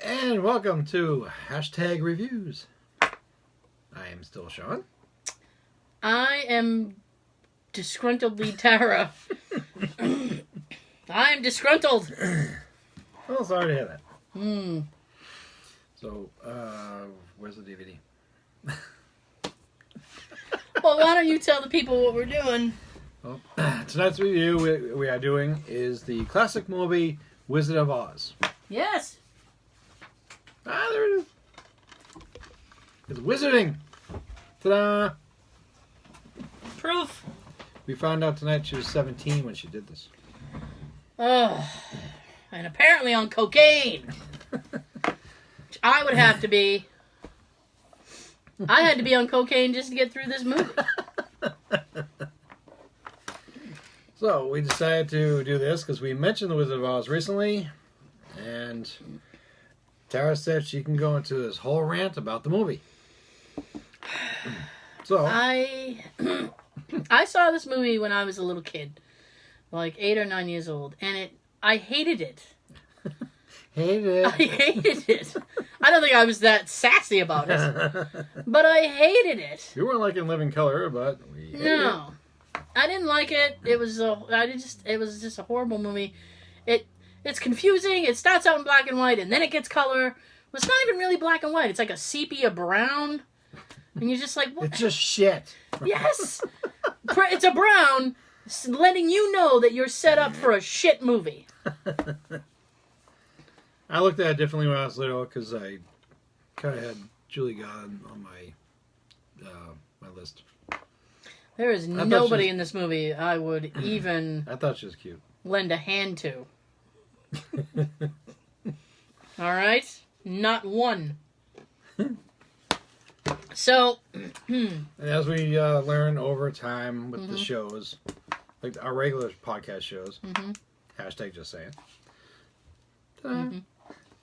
And welcome to Hashtag Reviews. I am still Sean. I am disgruntledly Tara. I am disgruntled. Well, sorry to hear that. So, where's the DVD? Well, why don't you tell the people what we're doing? Well, tonight's review we are doing is the classic movie Wizard of Oz. Yes. Ah, there it is. It's wizarding. Ta-da! Proof. We found out tonight she was 17 when she did this. Oh, and apparently on cocaine. Which I would have to be. I had to be on cocaine just to get through this movie. So, we decided to do this because we mentioned the Wizard of Oz recently, and Tara said she can go into this whole rant about the movie. So I saw this movie when I was a little kid, like 8 or 9 years old, and I hated it. Hated it. I hated it. I don't think I was that sassy about it, but I hated it. You weren't like in living color, but we hated it. I didn't like it. It was just a horrible movie. It's confusing. It starts out in black and white, and then it gets color. Well, it's not even really black and white. It's like a sepia brown. And you're just like, what? It's just shit. Yes! It's a brown, letting you know that you're set up for a shit movie. I looked at it differently when I was little because I kind of had Julie God on my list. There is nobody in this movie I would even I thought she was cute. Lend a hand to. Alright? Not one. So, and as we learn over time with the shows, like our regular podcast shows, hashtag just saying,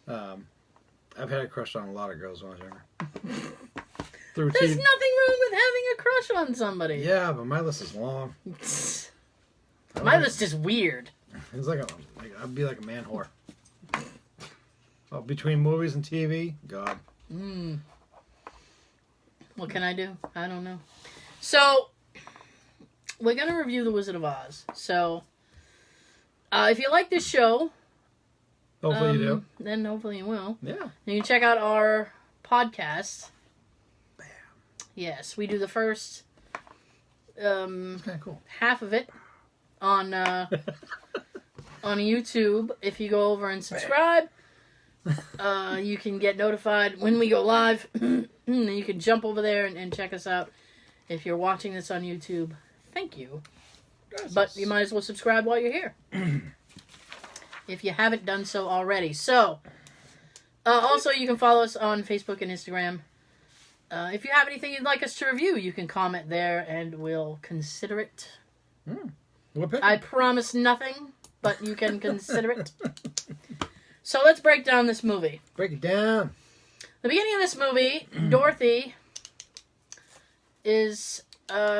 I've had a crush on a lot of girls when I was younger. There's nothing wrong with having a crush on somebody. Yeah, but my list is long. My list is weird. It's like I'd be like a man whore. Well, between movies and TV, God. What can I do? I don't know. So, we're going to review The Wizard of Oz. So, if you like this show, Hopefully you do. Then hopefully you will. Yeah. And you can check out our podcast. Bam. Yes, we do the first It's kind of cool. half of it on YouTube. If you go over and subscribe, you can get notified when we go live. You can jump over there and check us out. If you're watching this on YouTube, thank you. Gracias. But you might as well subscribe while you're here. If you haven't done so already. So, also you can follow us on Facebook and Instagram. If you have anything you'd like us to review, you can comment there and we'll consider it. I promise nothing, but you can consider it. So let's break down this movie. Break it down. The beginning of this movie, Dorothy is,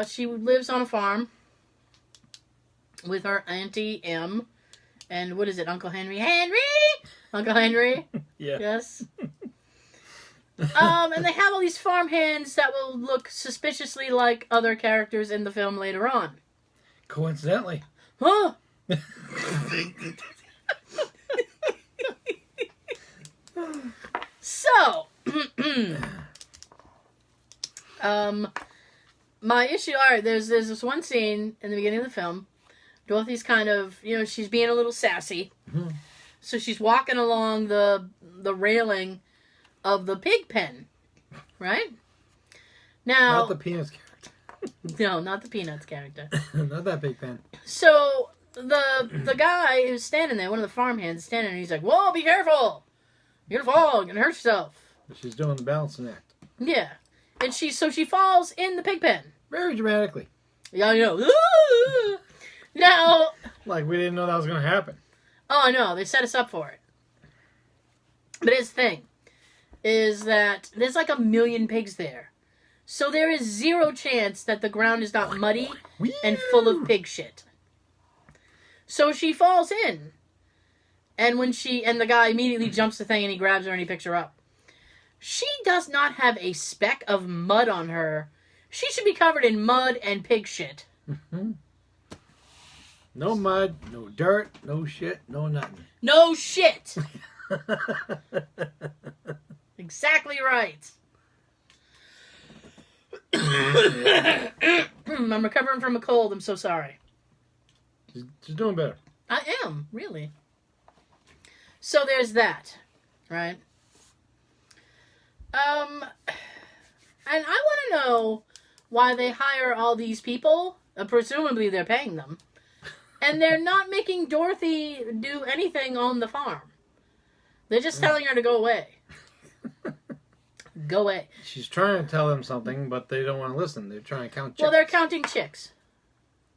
she lives on a farm with her Auntie M. And what is it, Uncle Henry? Uncle Henry? Yeah. Yes. And they have all these farm hands that will look suspiciously like other characters in the film later on. Coincidentally. Huh? So, my issue, alright, there's this one scene in the beginning of the film. Dorothy's kind of, she's being a little sassy. So she's walking along the railing of the pig pen, right? Now, Not the Peanuts character. No, not the Peanuts character. Not that big pen. So, the guy who's standing there, one of the farm hands is standing there, and he's like, whoa, be careful! You're gonna fall, you're gonna hurt yourself. She's doing the balancing act. Yeah. And she falls in the pig pen. Very dramatically. Yeah, Now... Like we didn't know that was going to happen. Oh, I know. They set us up for it. But his thing is that there's like 1 million pigs there. So there is zero chance that the ground is not muddy and full of pig shit. So she falls in. And the guy immediately jumps the thing and he grabs her and he picks her up. She does not have a speck of mud on her. She should be covered in mud and pig shit. Mm-hmm. No mud, no dirt, no shit, no nothing. No shit! Exactly right. I'm recovering from a cold. I'm so sorry. She's doing better. I am, really. So there's that, right? And I want to know why they hire all these people. Presumably they're paying them. And they're not making Dorothy do anything on the farm. They're just telling her to go away. Go away. She's trying to tell them something, but they don't want to listen. They're trying to count chicks. Well, they're counting chicks.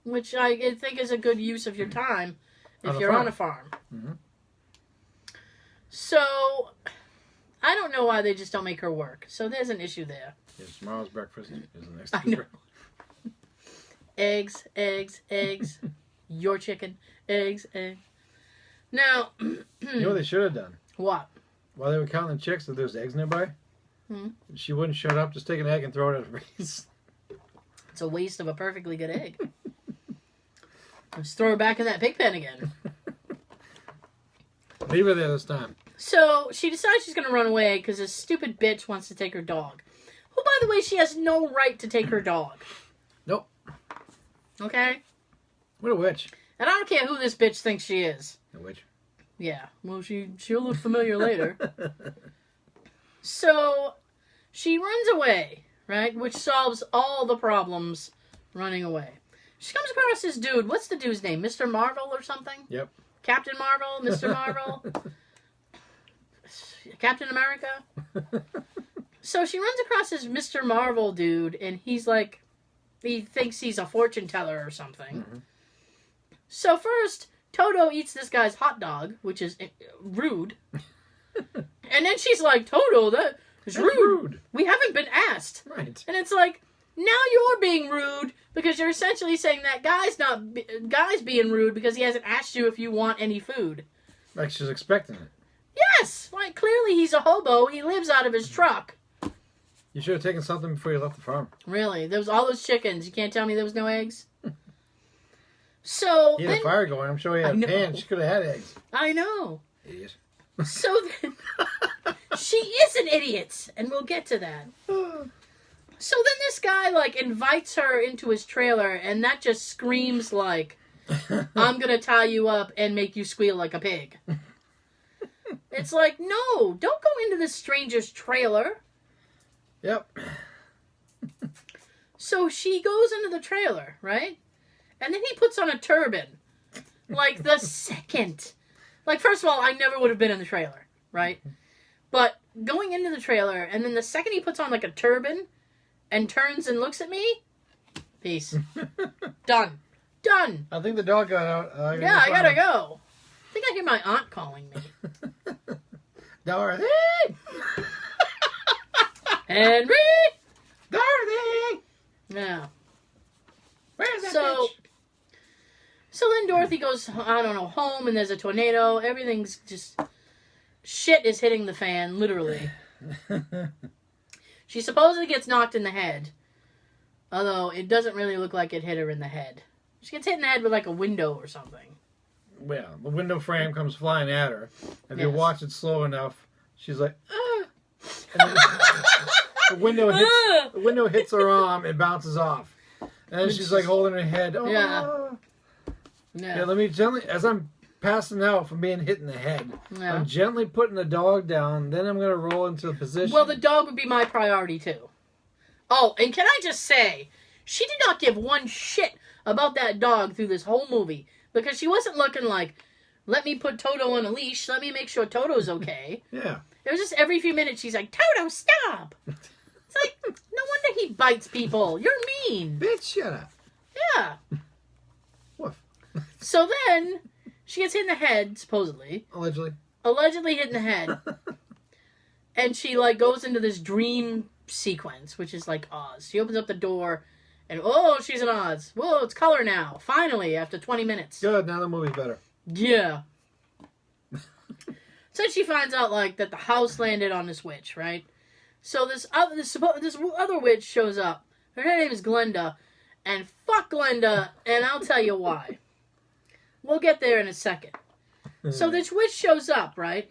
Which I think is a good use of your time if you're on a farm. Mm-hmm. So, I don't know why they just don't make her work. So there's an issue there. Yes, tomorrow's breakfast is the next. I know. Eggs, eggs, eggs. Your chicken. Eggs, eggs. Now... You know what they should have done? What? While they were counting the chicks, if there's eggs nearby, she wouldn't shut up. Just take an egg and throw it at her face. It's a waste of a perfectly good egg. Let's throw her back in that pig pen again. Leave her there this time. So, she decides she's going to run away because this stupid bitch wants to take her dog. Who, by the way, she has no right to take her dog. Nope. Okay? What a witch. And I don't care who this bitch thinks she is. A witch. Yeah. Well, she'll look familiar later. So, she runs away, right? Which solves all the problems running away. She comes across this dude. What's the dude's name? Mr. Marvel or something? Yep. Captain Marvel? Mr. Marvel? Captain America? So she runs across this Mr. Marvel dude, and he's like, he thinks he's a fortune teller or something. Mm-hmm. So first, Toto eats this guy's hot dog, which is rude. And then she's like, Toto, that's rude. We haven't been asked. Right. And it's like, now you're being rude because you're essentially saying that guy's being rude because he hasn't asked you if you want any food. Like she's expecting it. Yes! Like, clearly he's a hobo. He lives out of his truck. You should have taken something before you left the farm. Really? There was all those chickens. You can't tell me there was no eggs? So he had a fire going. I'm sure he had a pan. She could have had eggs. I know. Idiot. So then, she is an idiot, and we'll get to that. So then this guy, like, invites her into his trailer, and that just screams like, I'm gonna tie you up and make you squeal like a pig. It's like, no, don't go into this stranger's trailer. Yep. So she goes into the trailer, right? And then he puts on a turban. Like, the second. Like, first of all, I never would have been in the trailer, right? But going into the trailer, and then the second he puts on, like, a turban and turns and looks at me, peace. Done. Done. I think the dog got out. I gotta go. I think I hear my aunt calling me. Dorothy! Henry! Dorothy! Yeah. Where's that bitch? So then Dorothy goes, I don't know, home, and there's a tornado. Everything's just... Shit is hitting the fan, literally. She supposedly gets knocked in the head. Although, it doesn't really look like it hit her in the head. She gets hit in the head with, like, a window or something. Well, the window frame comes flying at her. If you watch it slow enough, she's like, ah! And the window hits her arm and bounces off. And then she's like holding her head. Oh. Yeah, let me gently, as I'm passing out from being hit in the head, I'm gently putting the dog down, then I'm going to roll into a position. Well, the dog would be my priority, too. Oh, and can I just say, she did not give one shit about that dog through this whole movie. Because she wasn't looking like, let me put Toto on a leash, let me make sure Toto's okay. Yeah. It was just every few minutes she's like, Toto, stop! It's like, no wonder he bites people. You're mean. Bitch, shut up. Yeah. Woof. So then, she gets hit in the head, supposedly. Allegedly hit in the head. And she, like, goes into this dream sequence, which is like Oz. She opens up the door, and oh, she's in Oz. Whoa, it's color now. Finally, after 20 minutes. Good, now the movie's better. Yeah. So she finds out, like, that the house landed on this witch, right? So this other witch shows up. Her name is Glenda. And fuck Glenda, and I'll tell you why. We'll get there in a second. So this witch shows up, right?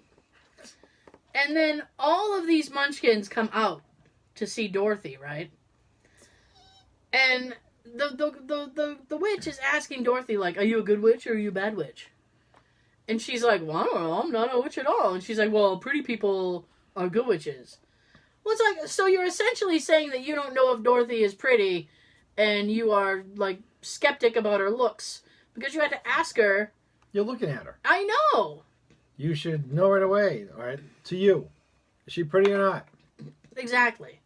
And then all of these munchkins come out to see Dorothy, right? And the witch is asking Dorothy, like, are you a good witch or are you a bad witch? And she's like, well, I don't know, I'm not a witch at all. And she's like, well, pretty people are good witches. Well, it's like, so you're essentially saying that you don't know if Dorothy is pretty and you are, like, skeptic about her looks because you had to ask her. You're looking at her. I know. You should know right away, all right? To you. Is she pretty or not? Exactly.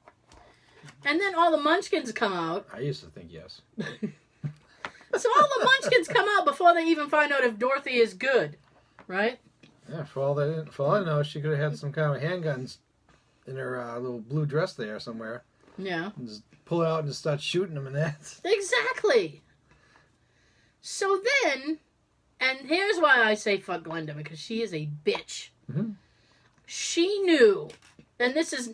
And then all the munchkins come out. I used to think yes. So all the munchkins come out before they even find out if Dorothy is good, right? Yeah, for all I know, she could have had some kind of handguns in her little blue dress there somewhere. Yeah. And just pull it out and just start shooting them and that. Exactly. So then, and here's why I say fuck Glenda, because she is a bitch. Mm-hmm. She knew, and this is,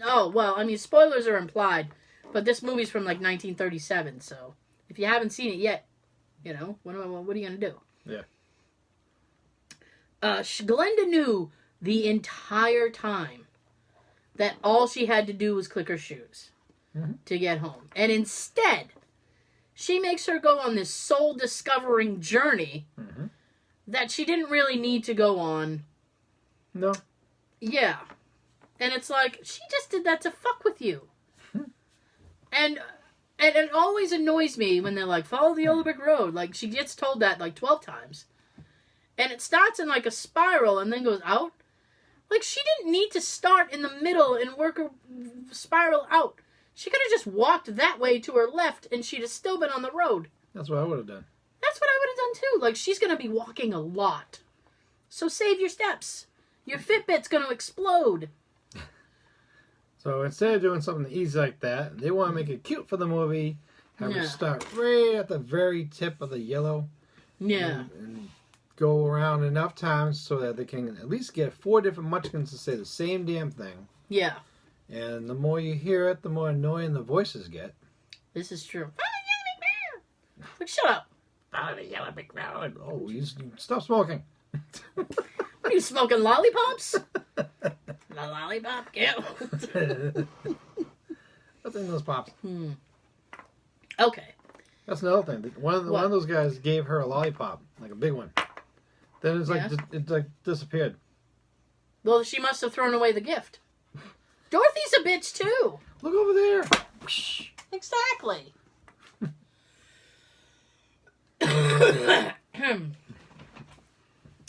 spoilers are implied, but this movie's from like 1937, so if you haven't seen it yet, you know, what are you going to do? Yeah. Glenda knew the entire time that all she had to do was click her shoes to get home. And instead, she makes her go on this soul-discovering journey that she didn't really need to go on. No. Yeah. And it's like, she just did that to fuck with you. And it always annoys me when they're like, follow the yellow brick road. Like, she gets told that like 12 times. And it starts in like a spiral and then goes out. Like, she didn't need to start in the middle and work her spiral out. She could have just walked that way to her left and she'd have still been on the road. That's what I would have done. That's what I would have done too. Like, she's going to be walking a lot. So save your steps. Your Fitbit's going to explode. So instead of doing something easy like that, they want to make it cute for the movie. Have her start right at the very tip of the yellow. Yeah. And go around enough times so that they can at least get 4 different munchkins to say the same damn thing. Yeah. And the more you hear it, the more annoying the voices get. This is true. Follow the yellow brick road. Like, shut up. Follow the yellow brick road. Oh, you stop smoking. What are you smoking, lollipops? The lollipop kill. What's in those pops? Okay. That's another thing. One of those guys gave her a lollipop, like a big one. Then it's like it disappeared. Well, she must have thrown away the gift. Dorothy's a bitch too. Look over there. Exactly.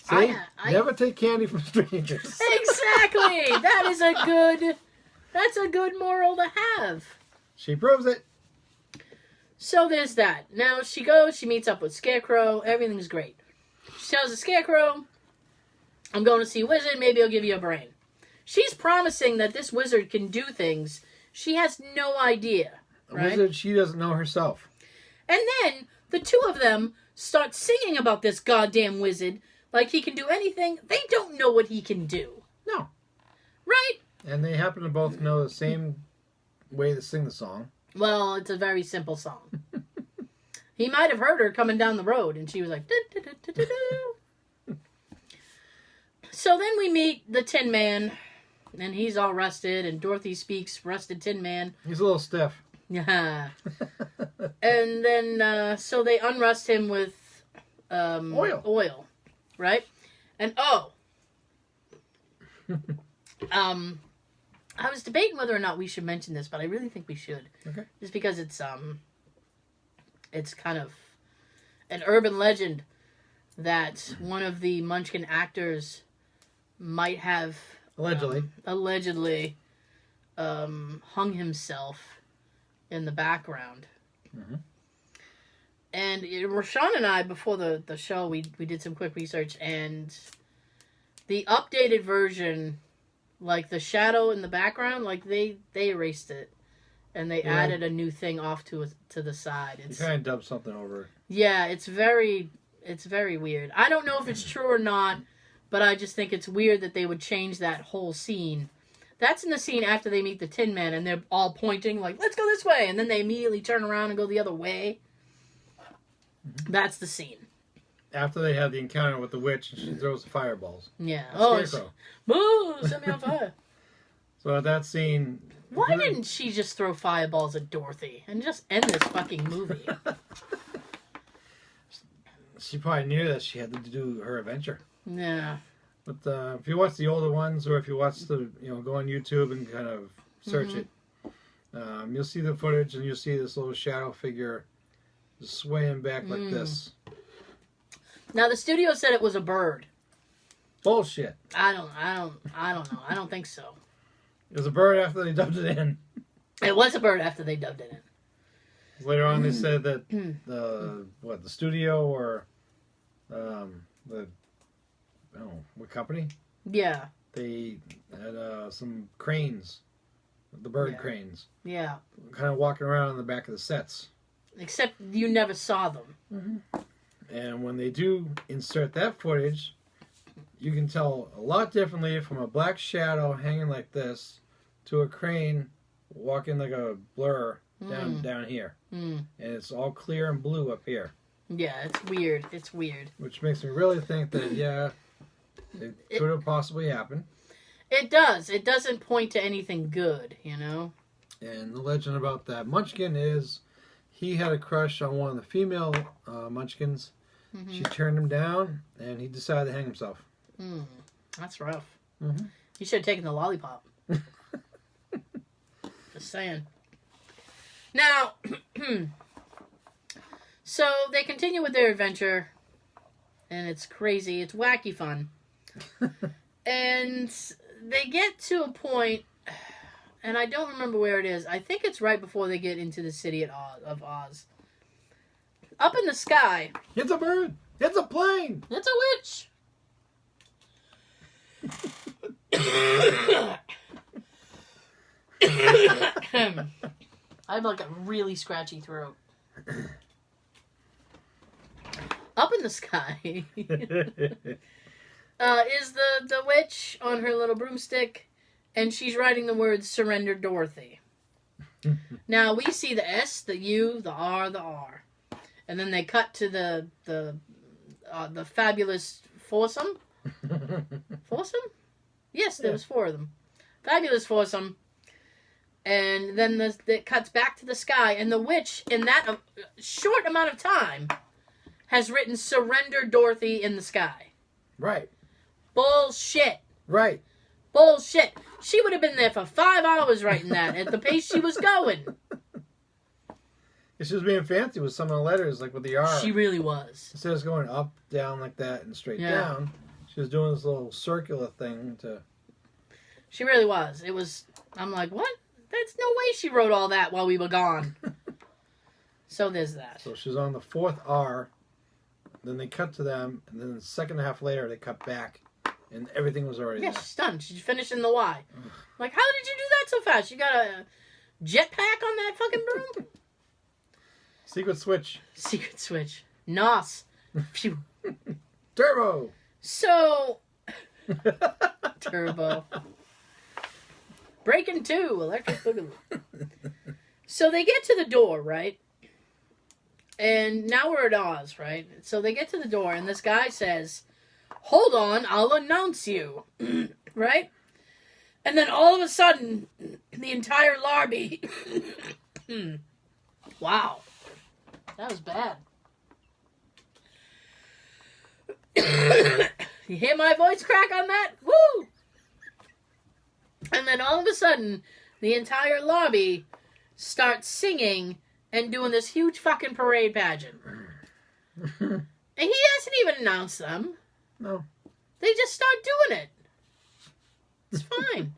See? Never take candy from strangers. Exactly. That's a good moral to have. She proves it. So there's that. Now she goes, she meets up with Scarecrow, everything's great. She tells the Scarecrow, I'm going to see a wizard, maybe he'll give you a brain. She's promising that this wizard can do things she has no idea. Right? A wizard she doesn't know herself. And then the two of them start singing about this goddamn wizard like he can do anything. They don't know what he can do. No. Right? And they happen to both know the same way to sing the song. Well, it's a very simple song. He might have heard her coming down the road, and she was like, do-do-do-do-do. So then we meet the Tin Man, and he's all rusted, and Dorothy speaks rusted Tin Man. He's a little stiff. Yeah. And then, so they unrust him with oil, right? And, I was debating whether or not we should mention this, but I really think we should. Okay. Just because it's kind of an urban legend that one of the Munchkin actors might have allegedly hung himself in the background. Mm-hmm. And Rashawn and I, before the show, we did some quick research, and the updated version, like the shadow in the background, like they erased it, and they added a new thing off to the side. You kind of dubbed something over. Yeah, it's very weird. I don't know if it's true or not, But I just think it's weird that they would change that whole scene. That's in the scene after they meet the Tin Man, and they're all pointing, like, let's go this way, and then they immediately turn around and go the other way. Mm-hmm. That's the scene. After they have the encounter with the witch, and she throws the fireballs. Yeah. Boo! Set me on fire. So at that scene... Why didn't she just throw fireballs at Dorothy and just end this fucking movie? She probably knew that she had to do her adventure. Yeah. But if you watch the older ones, or if you watch the, go on YouTube and kind of search it, you'll see the footage and you'll see this little shadow figure just swaying back like this. Now the studio said it was a bird. Bullshit. I don't know. I don't think so. It was a bird after they dubbed it in. It was a bird after they dubbed it in. Later on, they said that the studio or what company? Yeah. They had some cranes, the bird cranes. Yeah. Kind of walking around in the back of the sets. Except you never saw them. Mm-hmm. And when they do insert that footage, you can tell a lot differently from a black shadow hanging like this to a crane walking like a blur down here. And it's all clear and blue up here. Yeah, it's weird. It's weird. Which makes me really think that, it could have possibly happened. It does. It doesn't point to anything good, And the legend about that Munchkin is he had a crush on one of the female Munchkins. Mm-hmm. She turned him down, and he decided to hang himself. That's rough. Mm-hmm. He should have taken the lollipop. Just saying. Now, so they continue with their adventure, and it's crazy. It's wacky fun. And they get to a point, and I don't remember where it is. I think it's right before they get into the city of Oz. Up in the sky. It's a bird. It's a plane. It's a witch. I have like a really scratchy throat. Up in the sky is the witch on her little broomstick, and she's writing the words "Surrender, Dorothy." Now we see the S, the U, the R, the R, and then they cut to the fabulous foursome. Foursome? Yes, there was 4 of them. Fabulous foursome. And then it cuts back to the sky, and the witch, in that short amount of time, has written "Surrender, Dorothy" in the sky. Right. Bullshit. Right. Bullshit. She would have been there for 5 hours writing that at the pace she was going. She was being fancy with some of the letters, like with the R. She really was. Instead of going up, down like that, and straight down, she was doing this little circular thing to... She really was. It was... I'm like, what? There's no way she wrote all that while we were gone. So there's that. So she's on the 4th R, then they cut to them, and then the second half later they cut back, and everything was already there. She's done. She's finished in the Y. Like, how did you do that so fast? You got a jetpack on that fucking broom? Secret switch. Secret switch. NOS. Phew. Turbo. So... Turbo. Breaking 2. Electric Boogaloo. So they get to the door, right? And now we're at Oz, right? So they get to the door, and this guy says, "Hold on, I'll announce you." Right? And then all of a sudden, the entire lobby... Wow. That was bad. You hear my voice crack on that? Woo! And then all of a sudden, the entire lobby starts singing and doing this huge fucking parade pageant. And he hasn't even announced them. No. They just start doing it. It's fine.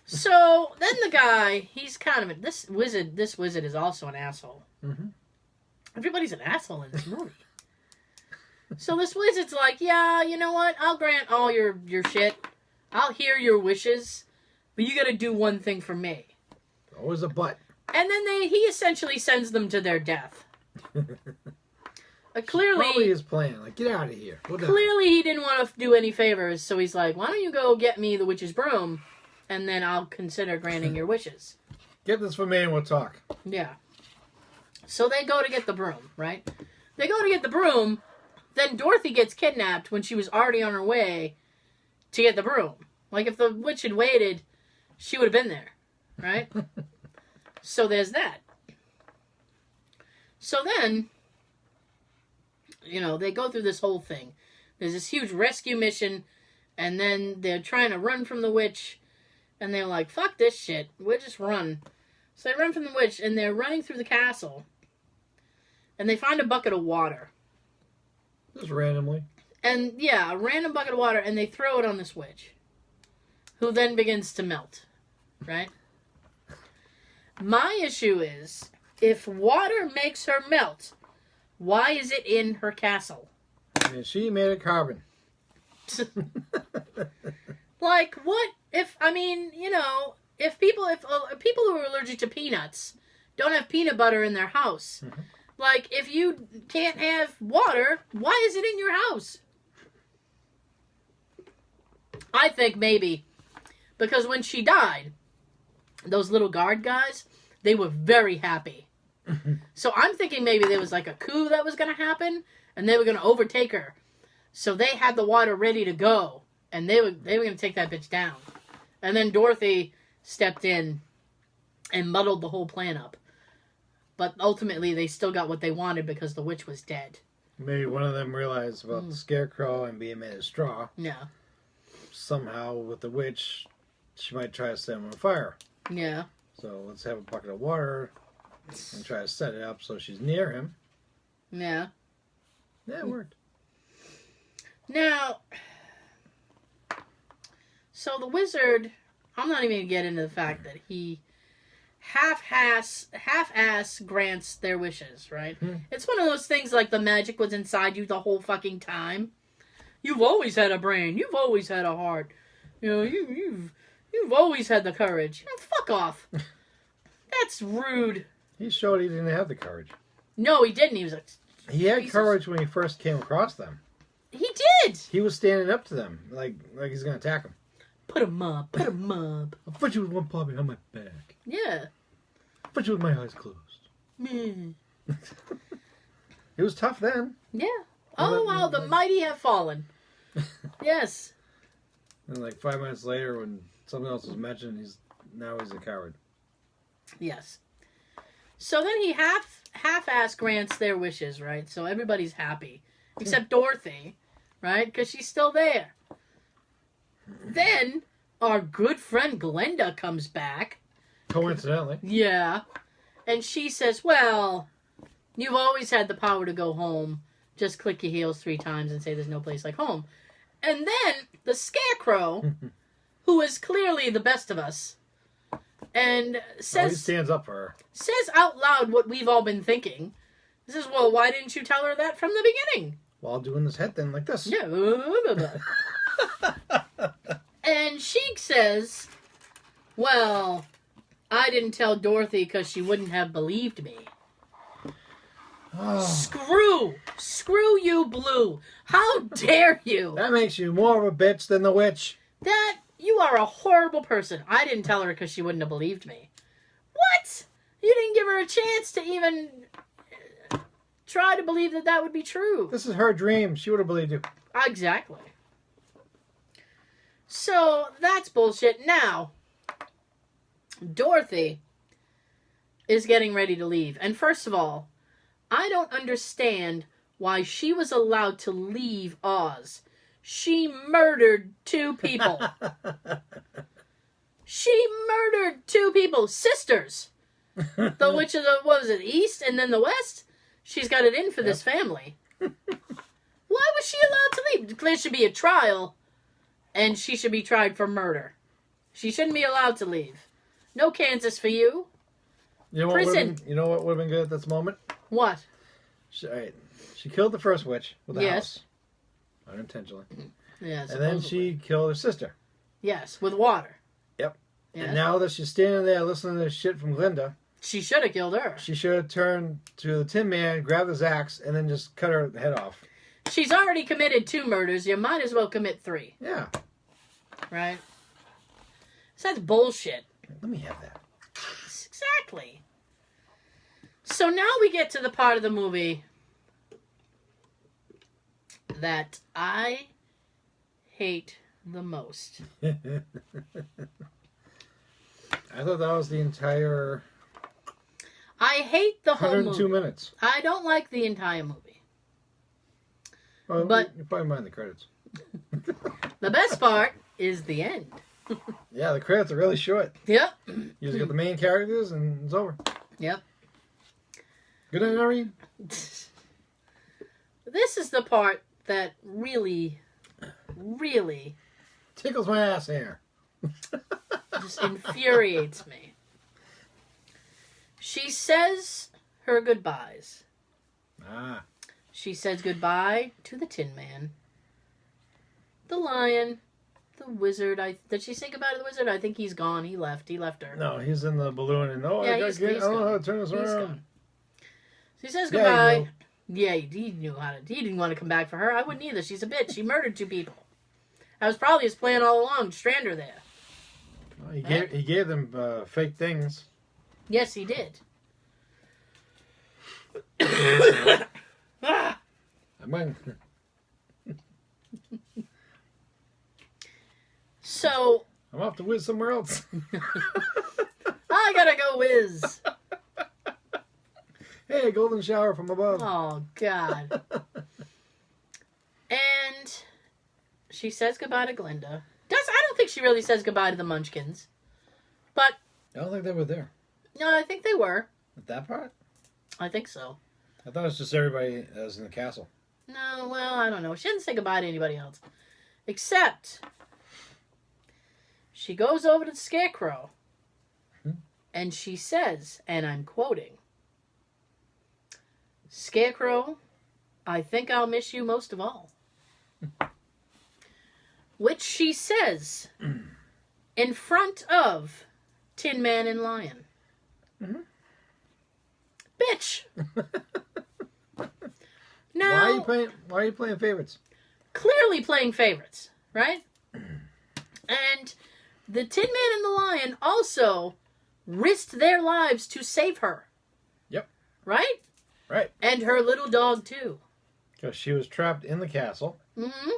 So then the guy, he's kind of this wizard is also an asshole. Mm-hmm. Everybody's an asshole in this movie. So this wizard's like, yeah, you know what? I'll grant all your shit. I'll hear your wishes, but you gotta do one thing for me. Always a but. And then he essentially sends them to their death. Clearly, probably his plan. Like, get out of here. Clearly, he didn't want to do any favors, so he's like, "Why don't you go get me the witch's broom, and then I'll consider granting your wishes." Get this for me, and we'll talk. Yeah. So they go to get the broom, right? They go to get the broom. Then Dorothy gets kidnapped when she was already on her way to get the broom. Like, if the witch had waited, she would have been there, right? So there's that. So then, they go through this whole thing. There's this huge rescue mission, and then they're trying to run from the witch, and they're like, fuck this shit, we'll just run. So they run from the witch, and they're running through the castle, and they find a bucket of water. Just randomly. And, yeah, a random bucket of water, and they throw it on this witch, who then begins to melt, right? My issue is, if water makes her melt, why is it in her castle? I mean, she made it carbon. Like, what if, if people who are allergic to peanuts don't have peanut butter in their house, like, if you can't have water, why is it in your house? I think maybe because when she died, those little guard guys, they were very happy. So I'm thinking maybe there was like a coup that was going to happen, and they were going to overtake her. So they had the water ready to go, and they were going to take that bitch down. And then Dorothy stepped in and muddled the whole plan up. But ultimately, they still got what they wanted because the witch was dead. Maybe one of them realized about the scarecrow and being made of straw. Yeah. Somehow, with the witch, she might try to set him on fire. Yeah. So let's have a bucket of water and try to set it up so she's near him. Yeah. Yeah, it worked. Now, so the wizard, I'm not even going to get into the fact that he half-ass grants their wishes, right? It's one of those things like the magic was inside you the whole fucking time. You've always had a brain. You've always had a heart. You've always had the courage. Fuck off. That's rude. He showed he didn't have the courage. No, he didn't. He was like... He had courage when he first came across them. He did! He was standing up to them, like he's going to attack them. Put him up. Put him up. I'll put you with one paw behind my back. Yeah. I'll put you with my eyes closed. Mm. It was tough then. Yeah. Oh, wow, the mighty have fallen. Yes. And like 5 minutes later, when something else was mentioned, he's a coward. Yes. So then he half-ass grants their wishes, right? So everybody's happy. Except Dorothy, right? Because she's still there. Then our good friend Glenda comes back. Coincidentally. Yeah. And she says, well, you've always had the power to go home. Just click your heels 3 times and say there's no place like home. And then the Scarecrow, who is clearly the best of us, and says... he stands up for her. Says out loud what we've all been thinking. He says, well, why didn't you tell her that from the beginning? While doing this head thing like this. Yeah. And she says, well, I didn't tell Dorothy because she wouldn't have believed me. Oh. Screw you, Blue. How dare you? That makes you more of a bitch than the witch. You are a horrible person. I didn't tell her because she wouldn't have believed me. What? You didn't give her a chance to even try to believe that would be true. This is her dream. She would have believed you. Exactly. So, that's bullshit. Now, Dorothy is getting ready to leave. And first of all, I don't understand why she was allowed to leave Oz. She murdered 2 people. She murdered 2 people. Sisters. The witch of the East and then the West? She's got it in for this family. Why was she allowed to leave? There should be a trial, and she should be tried for murder. She shouldn't be allowed to leave. No Kansas for you. Prison. You know what would have been good at this moment? What? She killed the first witch with the house. Unintentionally. Yeah, and then she killed her sister. Yes, with water. Yep. Yes. And now that she's standing there listening to this shit from Glenda, She should have killed her. She should have turned to the Tin Man, grabbed his axe, and then just cut her head off. She's already committed 2 murders. You might as well commit 3. Yeah. Right? So that's bullshit. Let me have that. Exactly. So now we get to the part of the movie that I hate the most. I thought that was the entire I hate the whole 102 movie. minutes. I don't like the entire movie. Well, But- you probably mind the credits. The best part is the end. Yeah, the credits are really short. Yep. You just got the main characters and it's over. Yep. Good night, Irene. This is the part that really, really Tickles my ass hair. just infuriates me. She says her goodbyes. Ah. She says goodbye to the Tin Man, the Lion, the Wizard. Did she say goodbye to the Wizard? I think he's gone. He left. He left her. No, he's in the balloon and Yeah, I he's don't know how to turn this He's around. gone. She says Yeah, goodbye. Yeah, he knew how to. He didn't want to come back for her. I wouldn't either. She's a bitch. She murdered 2 people. That was probably his plan all along. To strand her there. Well, he gave them fake things. Yes, he did. Ah! I might. So I'm off to whiz somewhere else. I gotta go whiz. Hey, golden shower from above. Oh God. And she says goodbye to Glinda. I don't think she really says goodbye to the Munchkins. But I don't think they were there. no, I think they were. At that part? I think so. I thought it was just everybody that was in the castle. No, well, I don't know. She didn't say goodbye to anybody else. Except she goes over to the Scarecrow and she says, and I'm quoting, "Scarecrow, I think I'll miss you most of all." Which she says in front of Tin Man and Lion. Mhm. Bitch! Now, Why are you playing favorites? clearly playing favorites, right? And the Tin Man and the Lion also risked their lives to save her. Yep. Right? Right. And her little dog, too. Because she was trapped in the castle, Mm-hmm.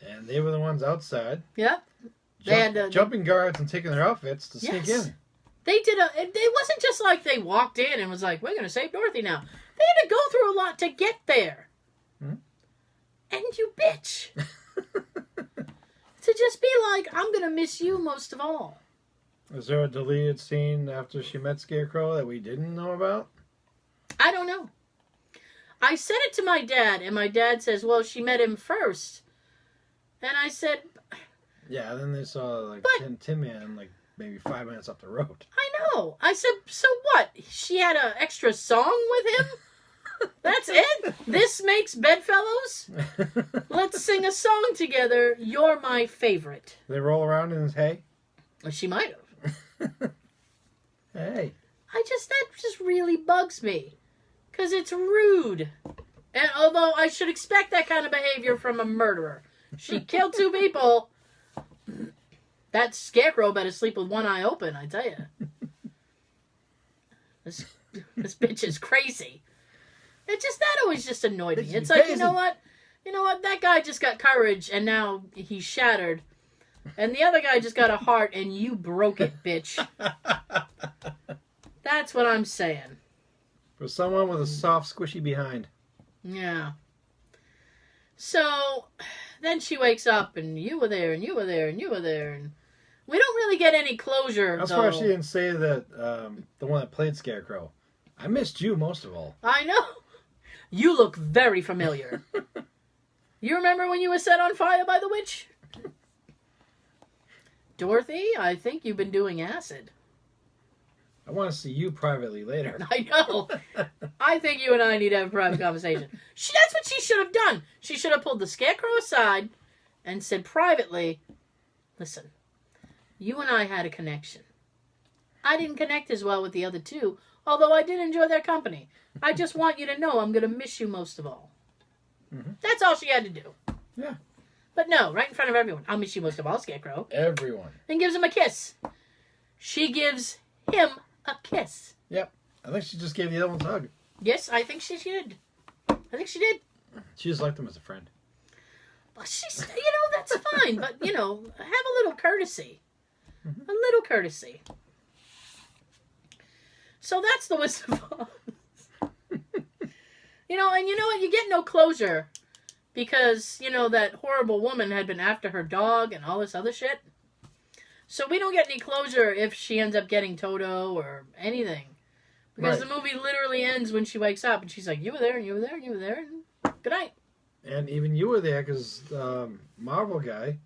and they were the ones outside. Yep. They had to- jumping guards and taking their outfits to sneak Yes. in. They did it wasn't just like they walked in and was like, we're going to save Dorothy now. They had to go through a lot to get there. Hmm? And you bitch. To just be like, I'm going to miss you most of all. Was there a deleted scene after she met Scarecrow that we didn't know about? I don't know. I said it to my dad, and my dad says, well, she met him first. And I said, Yeah, then they saw like But- Tin Man like maybe 5 minutes up the road. I know. I said, so what? She had an extra song with him? That's it? This makes bedfellows? Let's sing a song together. You're my favorite. They roll around in his hay. Well, she might have. Hey. That just really bugs me. Because it's rude. And although I should expect that kind of behavior from a murderer. She killed 2 people. That Scarecrow better sleep with one eye open, I tell you. This bitch is crazy. That always just annoyed me. Bitch, It's you like, crazy. you know what? That guy just got courage and now he's shattered. And the other guy just got a heart and you broke it, bitch. That's what I'm saying. For someone with a soft, squishy behind. Yeah. So then she wakes up and you were there and you were there and you were there and we don't really get any closure. That's though. why she didn't say that the one that played Scarecrow. I missed you most of all. I know. You look very familiar. You remember when you were set on fire by the witch? Dorothy, I think you've been doing acid. I want to see you privately later. I know. I think you and I need to have a private conversation. That's what she should have done. She should have pulled the Scarecrow aside and said privately, listen, you and I had a connection. I didn't connect as well with the other 2, Although I did enjoy their company. I just want you to know I'm going to miss you most of all. Mm-hmm. That's all she had to do. Yeah. But no, right in front of everyone. I'll miss you most of all, Scarecrow. Everyone. And gives him a kiss. She gives him a kiss. Yep. I think she just gave the other one a hug. Yes, I think she did. I think she did. She just liked him as a friend. Well, she's, that's fine. But, have a little courtesy. Mm-hmm. A little courtesy. So that's the Wizard of Oz. And you know what? You get no closure because, that horrible woman had been after her dog and all this other shit. So we don't get any closure if she ends up getting Toto or anything. Because the movie literally ends when she wakes up and she's like, you were there and you were there and you were there and good night. And even you were there because Marvel guy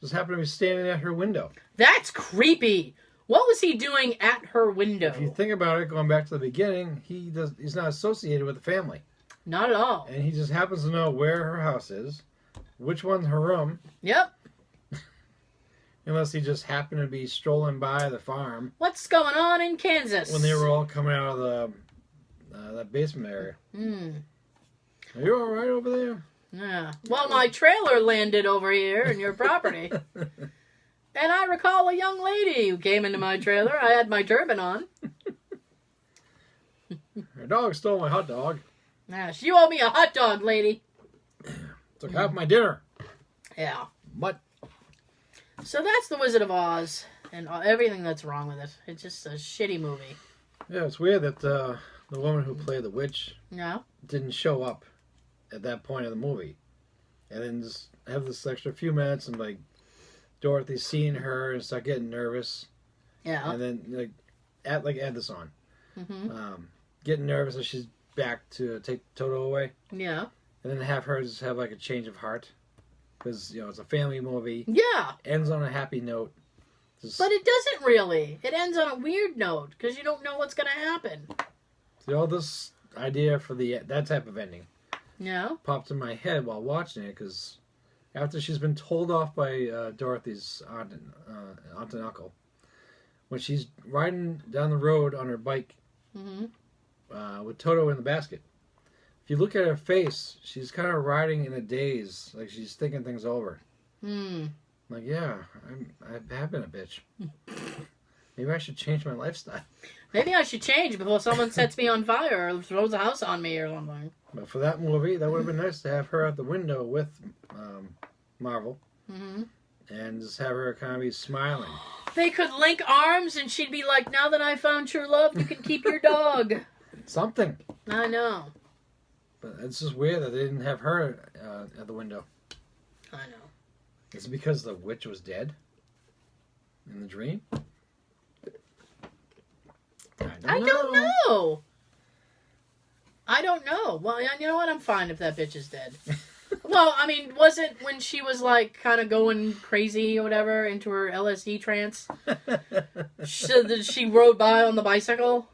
just happened to be standing at her window. That's creepy. What was he doing at her window? If you think about it, going back to the beginning, he's not associated with the family. Not at all. And he just happens to know where her house is, which one's her room. Yep. Unless he just happened to be strolling by the farm. What's going on in Kansas? When they were all coming out of that basement area. Are you all right over there? Yeah. Well, my trailer landed over here in your property. And I recall a young lady who came into my trailer. I had my turban on. Her dog stole my hot dog. Yes, you owe me a hot dog, lady. Took half my dinner. Yeah. What? So that's The Wizard of Oz and everything that's wrong with it. It's just a shitty movie. Yeah, it's weird that the woman who played the witch didn't show up at that point of the movie. And then just have this extra few minutes and Dorothy's seeing her and start getting nervous. Yeah. And then add this on. Mm-hmm. Getting nervous as she's back to take Toto away. Yeah. And then have her just have a change of heart. Because, it's a family movie. Yeah. Ends on a happy note. But it doesn't really. It ends on a weird note. Because you don't know what's going to happen. See, all this idea for that type of ending. Yeah. Popped in my head while watching it. Because after she's been told off by Dorothy's aunt and uncle. When she's riding down the road on her bike. Mm-hmm. With Toto in the basket. If you look at her face, she's kind of riding in a daze, like she's thinking things over. Like, yeah, I have been a bitch. Maybe I should change my lifestyle. Maybe I should change before someone sets me on fire or throws a house on me or something. But for that movie, that would have been nice to have her at the window with Marvel. Mm-hmm. And just have her kind of be smiling. They could link arms and she'd be like, now that I found true love, you can keep your dog. Something. I know. But it's just weird that they didn't have her at the window. I know. Is it because the witch was dead? In the dream? I don't know. I don't know. Well, you know what? I'm fine if that bitch is dead. Well, I mean, was it when she was kind of going crazy or whatever into her LSD trance? She rode by on the bicycle?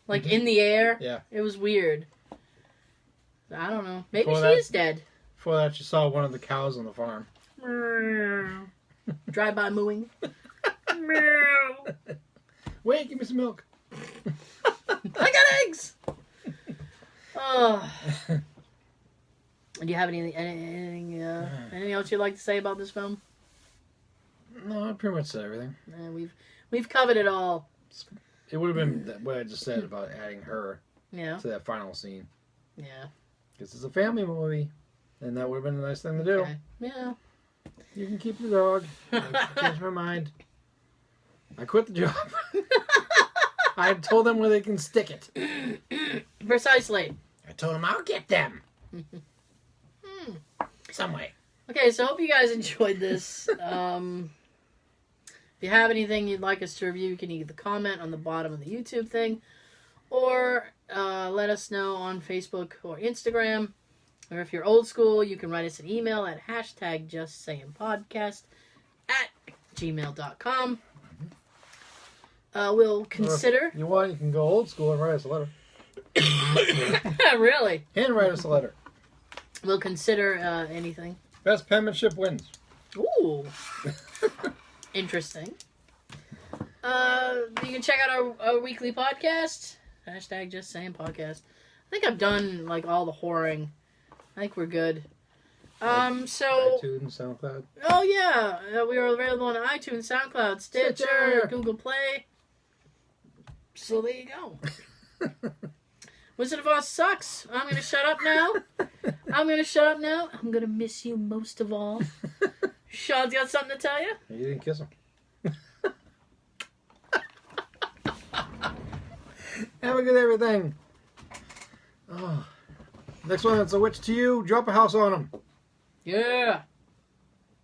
In the air? Yeah. It was weird. I don't know. Maybe Before she is dead. Before that, she saw one of the cows on the farm. Drive-by mooing. Wait, give me some milk. I got eggs! Oh. Do you have anything else you'd like to say about this film? No, I pretty much said everything. We've covered it all. It would have been what I just said about adding her to that final scene. Yeah. Because it's a family movie, and that would have been a nice thing to do. Okay. Yeah. You can keep the dog. I changed my mind. I quit the job. I told them where they can stick it. Precisely. I told them I'll get them. Some way. Okay, so I hope you guys enjoyed this. If you have anything you'd like us to review, you can either comment on the bottom of the YouTube thing or let us know on Facebook or Instagram. Or if you're old school, you can write us an email at #JustSayingPodcast@gmail.com. We'll consider... If you want, you can go old school and write us a letter. Really? Handwrite us a letter. We'll consider anything. Best penmanship wins. Ooh. Interesting. You can check out our weekly podcast Hashtag Just Saying Podcast. I think I've done like all the whoring. I think we're good. So iTunes, SoundCloud. Oh yeah, we are available on iTunes, SoundCloud, Stitcher, Google Play. So there you go. Wizard of Oz sucks. I'm gonna shut up now. I'm gonna miss you most of all. Sean's got something to tell you? You didn't kiss him. Have a good everything. Oh. Next one, it's a witch to you. Drop a house on him. Yeah.